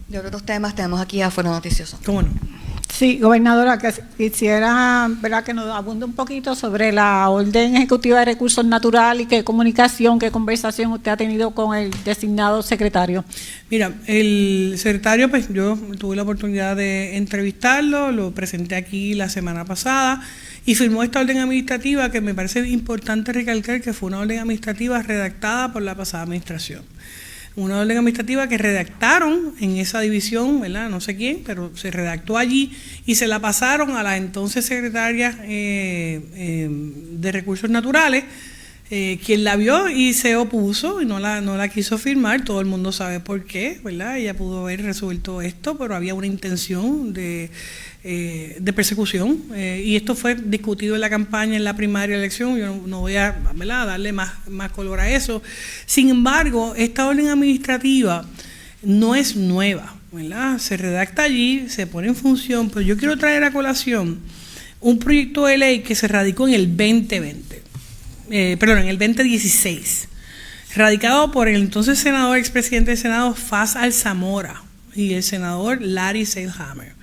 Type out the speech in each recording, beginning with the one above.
De otros temas tenemos aquí a Foro Noticioso. ¿Cómo no? Sí, gobernadora, que quisiera, ¿verdad?, que nos abunde un poquito sobre la Orden Ejecutiva de Recursos Naturales y qué comunicación, qué conversación usted ha tenido con el designado secretario. Mira, el secretario, pues yo tuve la oportunidad de entrevistarlo, lo presenté aquí la semana pasada y firmó esta orden administrativa que me parece importante recalcar que fue una orden administrativa redactada por la pasada administración. Una orden administrativa que redactaron en esa división, ¿verdad? No sé quién, pero se redactó allí y se la pasaron a la entonces secretaria de Recursos Naturales, quien la vio y se opuso y no la quiso firmar. Todo el mundo sabe por qué, ¿verdad? Ella pudo haber resuelto esto, pero había una intención de persecución, y esto fue discutido en la campaña, en la primaria elección. Yo no voy a, ¿verdad?, darle más color a eso. Sin embargo, esta orden administrativa no es nueva, ¿verdad? Se redacta allí, se pone en función, pero yo quiero traer a colación un proyecto de ley que se radicó en el 2020, en el 2016, radicado por el entonces senador, expresidente del Senado, Faz Alzamora, y el senador Larry Selhammer.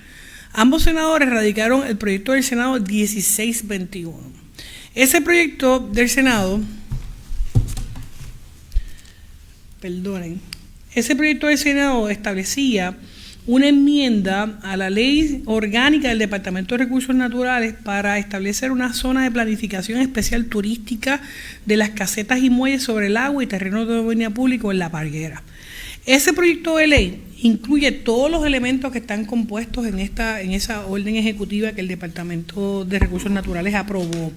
Ambos senadores radicaron el proyecto del Senado 1621. Ese proyecto del Senado, ese proyecto del Senado establecía una enmienda a la ley orgánica del Departamento de Recursos Naturales para establecer una zona de planificación especial turística de las casetas y muelles sobre el agua y terrenos de dominio público en La Parguera. Ese proyecto de ley incluye todos los elementos que están compuestos en esa orden ejecutiva que el Departamento de Recursos Naturales aprobó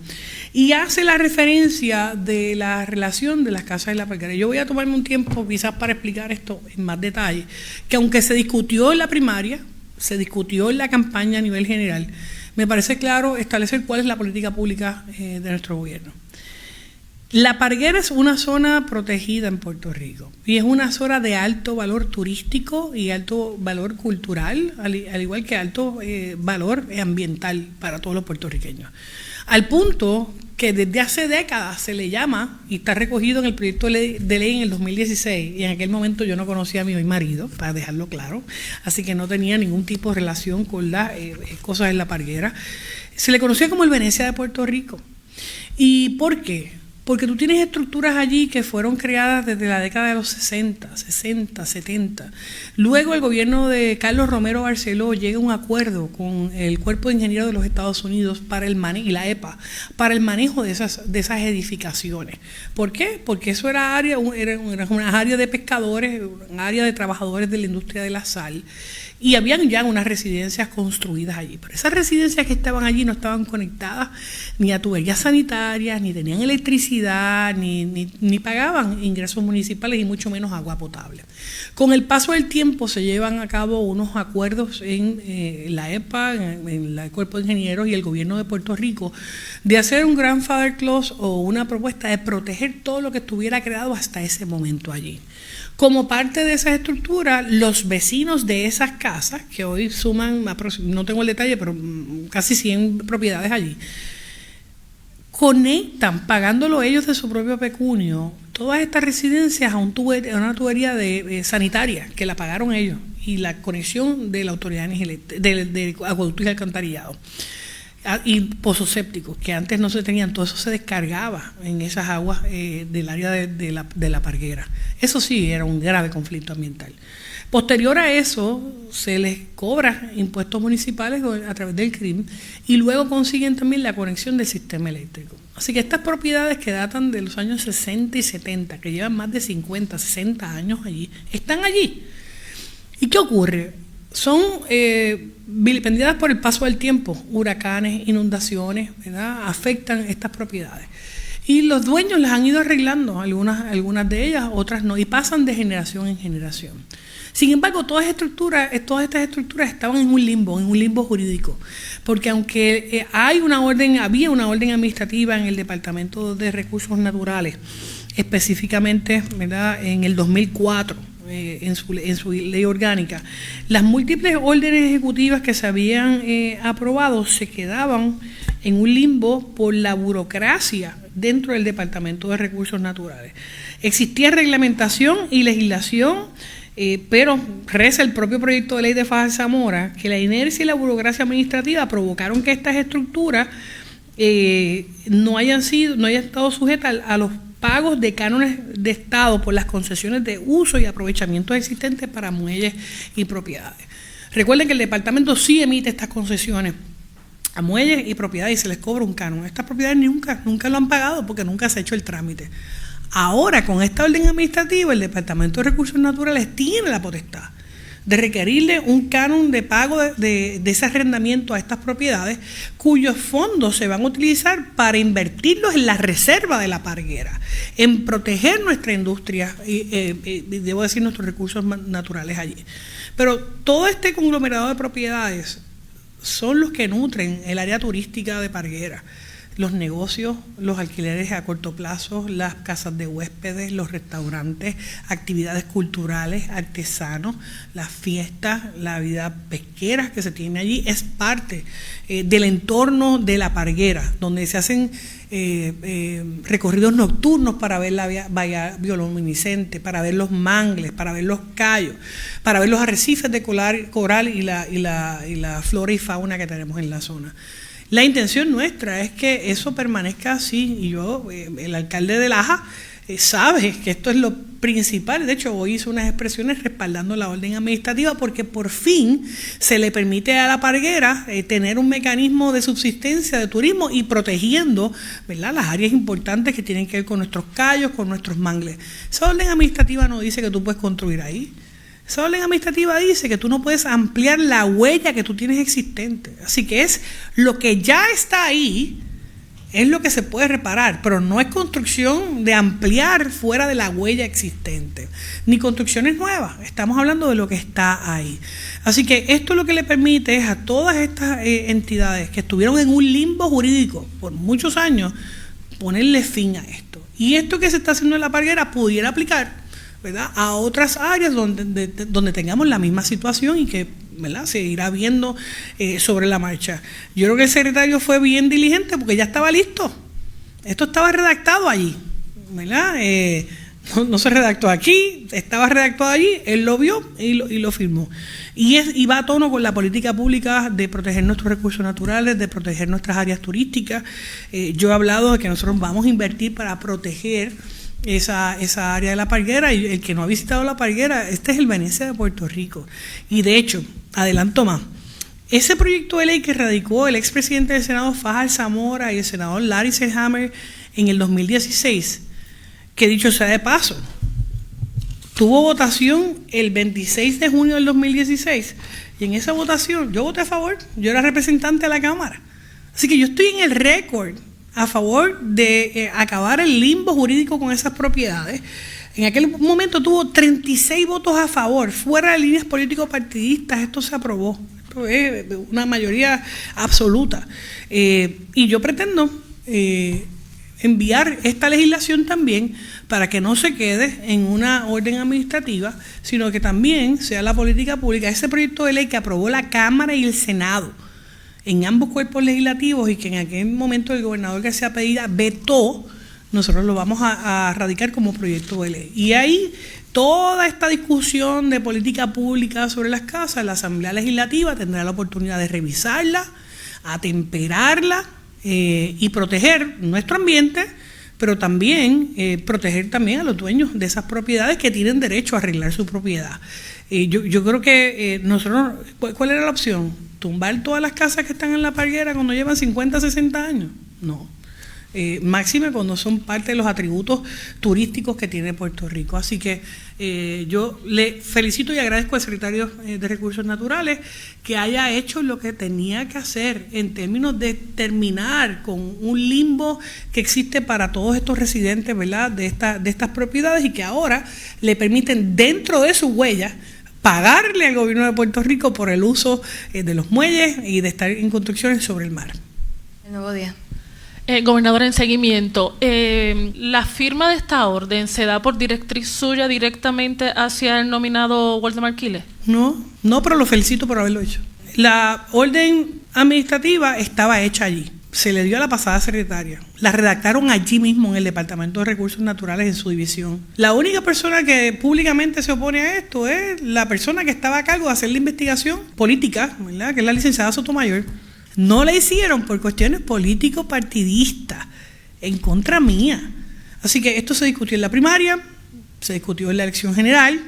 y hace la referencia de la relación de las casas de La Parguera. Yo voy a tomarme un tiempo quizás para explicar esto en más detalle, que aunque se discutió en la primaria, se discutió en la campaña a nivel general, me parece claro establecer cuál es la política pública de nuestro gobierno. La Parguera es una zona protegida en Puerto Rico y es una zona de alto valor turístico y alto valor cultural, al igual que alto valor ambiental para todos los puertorriqueños. Al punto que desde hace décadas se le llama, y está recogido en el proyecto de ley en el 2016, y en aquel momento yo no conocía a mi hoy marido, para dejarlo claro, así que no tenía ningún tipo de relación con las cosas en La Parguera, se le conocía como el Venecia de Puerto Rico. ¿Y por qué? Porque tú tienes estructuras allí que fueron creadas desde la década de los 60, 70. Luego el gobierno de Carlos Romero Barceló llega a un acuerdo con el Cuerpo de Ingenieros de los Estados Unidos y la EPA para el manejo de esas edificaciones. ¿Por qué? Porque eso era una área de pescadores, un área de trabajadores de la industria de la sal. Y habían ya unas residencias construidas allí, pero esas residencias que estaban allí no estaban conectadas ni a tuberías sanitarias, ni tenían electricidad, ni pagaban ingresos municipales y mucho menos agua potable. Con el paso del tiempo se llevan a cabo unos acuerdos en la EPA, en el Cuerpo de Ingenieros y el gobierno de Puerto Rico, de hacer un grandfather clause o una propuesta de proteger todo lo que estuviera creado hasta ese momento allí. Como parte de esa estructura, los vecinos de esas casas, que hoy suman, no tengo el detalle, pero casi 100 propiedades allí, conectan, pagándolo ellos de su propio pecunio, todas estas residencias a una tubería sanitaria, que la pagaron ellos, y la conexión de la autoridad de acueducto y alcantarillado. Y pozos sépticos, que antes no se tenían, todo eso se descargaba en esas aguas del área de la Parguera. Eso sí, era un grave conflicto ambiental. Posterior a eso, se les cobra impuestos municipales a través del CRIM y luego consiguen también la conexión del sistema eléctrico. Así que estas propiedades que datan de los años 60 y 70, que llevan más de 50, 60 años allí, están allí. ¿Y qué ocurre? Son vilipendiadas por el paso del tiempo, huracanes, inundaciones, ¿verdad? Afectan estas propiedades. Y los dueños las han ido arreglando, algunas de ellas, otras no, y pasan de generación en generación. Sin embargo, todas estas estructuras estaban en un limbo jurídico, porque aunque había una orden administrativa en el Departamento de Recursos Naturales, específicamente, ¿verdad?, en el 2004, en su ley orgánica, las múltiples órdenes ejecutivas que se habían aprobado se quedaban en un limbo por la burocracia dentro del Departamento de Recursos Naturales. Existía reglamentación y legislación Pero reza el propio proyecto de ley de Fajardo Zamora que la inercia y la burocracia administrativa provocaron que estas estructuras no hayan estado sujetas a los pagos de cánones de Estado por las concesiones de uso y aprovechamiento existentes para muelles y propiedades. Recuerden que el departamento sí emite estas concesiones a muelles y propiedades y se les cobra un canon. Estas propiedades nunca lo han pagado porque nunca se ha hecho el trámite. Ahora, con esta orden administrativa, el Departamento de Recursos Naturales tiene la potestad de requerirle un canon de pago de ese arrendamiento a estas propiedades, cuyos fondos se van a utilizar para invertirlos en la reserva de la parguera, en proteger nuestra industria y debo decir nuestros recursos naturales allí. Pero todo este conglomerado de propiedades son los que nutren el área turística de Parguera. Los negocios, los alquileres a corto plazo, las casas de huéspedes, los restaurantes, actividades culturales, artesanos, las fiestas, la vida pesquera que se tiene allí, es parte del entorno de la Parguera, donde se hacen recorridos nocturnos para ver la bahía bioluminiscente, para ver los mangles, para ver los cayos, para ver los arrecifes de coral y la flora y fauna que tenemos en la zona. La intención nuestra es que eso permanezca así y el alcalde de Laja sabe que esto es lo principal. De hecho, hoy hizo unas expresiones respaldando la orden administrativa porque por fin se le permite a la Parguera tener un mecanismo de subsistencia de turismo y protegiendo, ¿verdad?, las áreas importantes que tienen que ver con nuestros cayos, con nuestros mangles. Esa orden administrativa no dice que tú puedes construir ahí. Esa orden administrativa dice que tú no puedes ampliar la huella que tú tienes existente. Así que es lo que ya está ahí, es lo que se puede reparar, pero no es construcción de ampliar fuera de la huella existente, ni construcciones nuevas. Estamos hablando de lo que está ahí. Así que esto lo que le permite es a todas estas entidades que estuvieron en un limbo jurídico por muchos años, ponerle fin a esto. Y esto que se está haciendo en la Parguera pudiera aplicar, ¿verdad?, a otras áreas donde tengamos la misma situación y que, ¿verdad?, se irá viendo sobre la marcha. Yo creo que el secretario fue bien diligente porque ya estaba listo. Esto estaba redactado allí, ¿verdad? No se redactó aquí, estaba redactado allí, él lo vio y lo firmó. Y va a tono con la política pública de proteger nuestros recursos naturales, de proteger nuestras áreas turísticas. Yo he hablado de que nosotros vamos a invertir para proteger esa área de la Parguera, y el que no ha visitado la Parguera, este es el Venecia de Puerto Rico. Y de hecho, adelanto más, ese proyecto de ley que radicó el expresidente del Senado Fajardo Zamora y el senador Larry Selhammer en el 2016, que dicho sea de paso, tuvo votación el 26 de junio del 2016, y en esa votación yo voté a favor, yo era representante de la Cámara. Así que yo estoy en el récord a favor de acabar el limbo jurídico con esas propiedades. En aquel momento tuvo 36 votos a favor, fuera de líneas político-partidistas, esto se aprobó. Esto es una mayoría absoluta. Y yo pretendo enviar esta legislación también para que no se quede en una orden administrativa, sino que también sea la política pública. Ese proyecto de ley que aprobó la Cámara y el Senado en ambos cuerpos legislativos y que en aquel momento el gobernador García Padilla vetó, nosotros lo vamos a radicar como proyecto de ley. Y ahí toda esta discusión de política pública sobre las casas, la Asamblea Legislativa tendrá la oportunidad de revisarla, atemperarla y proteger nuestro ambiente, pero también proteger también a los dueños de esas propiedades que tienen derecho a arreglar su propiedad. Yo creo que nosotros, ¿cuál era la opción? ¿Tumbar todas las casas que están en la Parguera cuando llevan 50, 60 años? No. Máxime cuando son parte de los atributos turísticos que tiene Puerto Rico. Así que yo le felicito y agradezco al secretario de Recursos Naturales que haya hecho lo que tenía que hacer en términos de terminar con un limbo que existe para todos estos residentes, ¿verdad?, de estas propiedades, y que ahora le permiten, dentro de sus huellas, pagarle al gobierno de Puerto Rico por el uso de los muelles y de estar en construcciones sobre el mar. El nuevo día. Gobernador, en seguimiento, ¿la firma de esta orden se da por directriz suya directamente hacia el nominado Waldemar Quiles? No, pero lo felicito por haberlo hecho. La orden administrativa estaba hecha allí. se le dio a la pasada secretaria. La redactaron allí mismo en el Departamento de Recursos Naturales en su división. La única persona que públicamente se opone a esto es la persona que estaba a cargo de hacer la investigación política, ¿verdad?, que es la licenciada Sotomayor. No la hicieron por cuestiones político-partidistas, en contra mía. Así que esto se discutió en la primaria, se discutió en la elección general,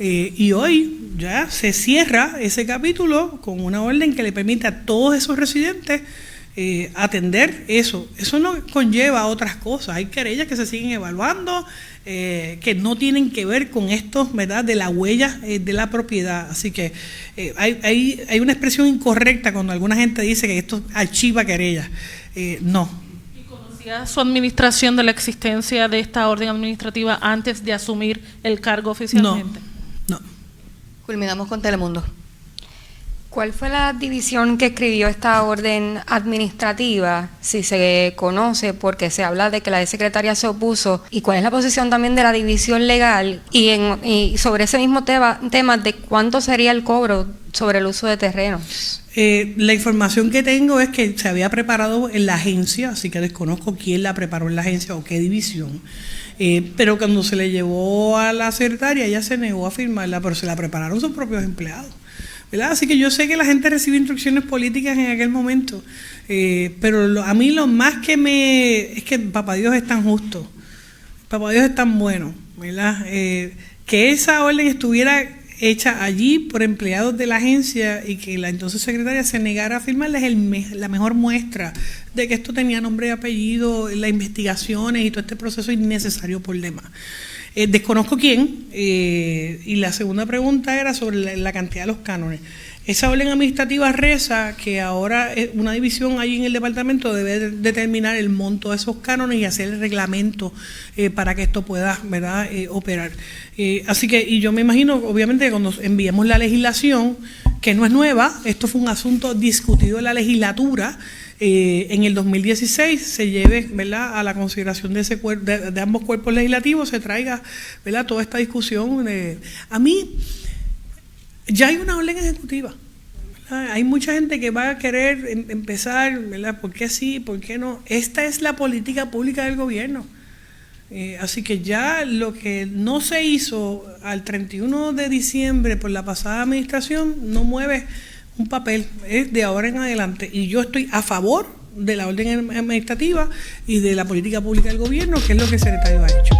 y hoy ya se cierra ese capítulo con una orden que le permite a todos esos residentes atender eso. Eso no conlleva otras cosas. Hay querellas que se siguen evaluando, que no tienen que ver con esto, ¿verdad?, de la huella de la propiedad. Así que hay una expresión incorrecta cuando alguna gente dice que esto archiva querellas. No. ¿Y conocía su administración de la existencia de esta orden administrativa antes de asumir el cargo oficialmente? No. Culminamos con Telemundo. ¿Cuál fue la división que escribió esta orden administrativa, si se conoce, porque se habla de que la secretaria se opuso? ¿Y cuál es la posición también de la división legal? Y sobre ese mismo tema de cuánto sería el cobro sobre el uso de terrenos. La información que tengo es que se había preparado en la agencia, así que desconozco quién la preparó en la agencia o qué división. Pero cuando se le llevó a la secretaria, ella se negó a firmarla, pero se la prepararon sus propios empleados, ¿verdad? Así que yo sé que la gente recibe instrucciones políticas en aquel momento, pero a mí lo más que es que Papá Dios es tan justo, Papá Dios es tan bueno, ¿verdad? Que esa orden estuviera hecha allí por empleados de la agencia y que la entonces secretaria se negara a firmarla es la mejor muestra de que esto tenía nombre y apellido, las investigaciones y todo este proceso innecesario por demás. Desconozco quién, y la segunda pregunta era sobre la cantidad de los cánones. Esa orden administrativa reza que ahora una división allí en el departamento debe determinar el monto de esos cánones y hacer el reglamento para que esto pueda, ¿verdad?, operar. Así que, y yo me imagino, obviamente, cuando enviemos la legislación, que no es nueva, esto fue un asunto discutido en la legislatura, en el 2016 se lleve, ¿verdad?, a la consideración de ambos cuerpos legislativos, se traiga, ¿verdad?, toda esta discusión. A mí, ya hay una orden ejecutiva, ¿verdad? Hay mucha gente que va a querer empezar, ¿verdad?, ¿por qué sí, por qué no? Esta es la política pública del gobierno. Así que ya lo que no se hizo al 31 de diciembre por la pasada administración no mueve un papel, es de ahora en adelante, y yo estoy a favor de la orden administrativa y de la política pública del gobierno, que es lo que el secretario ha hecho.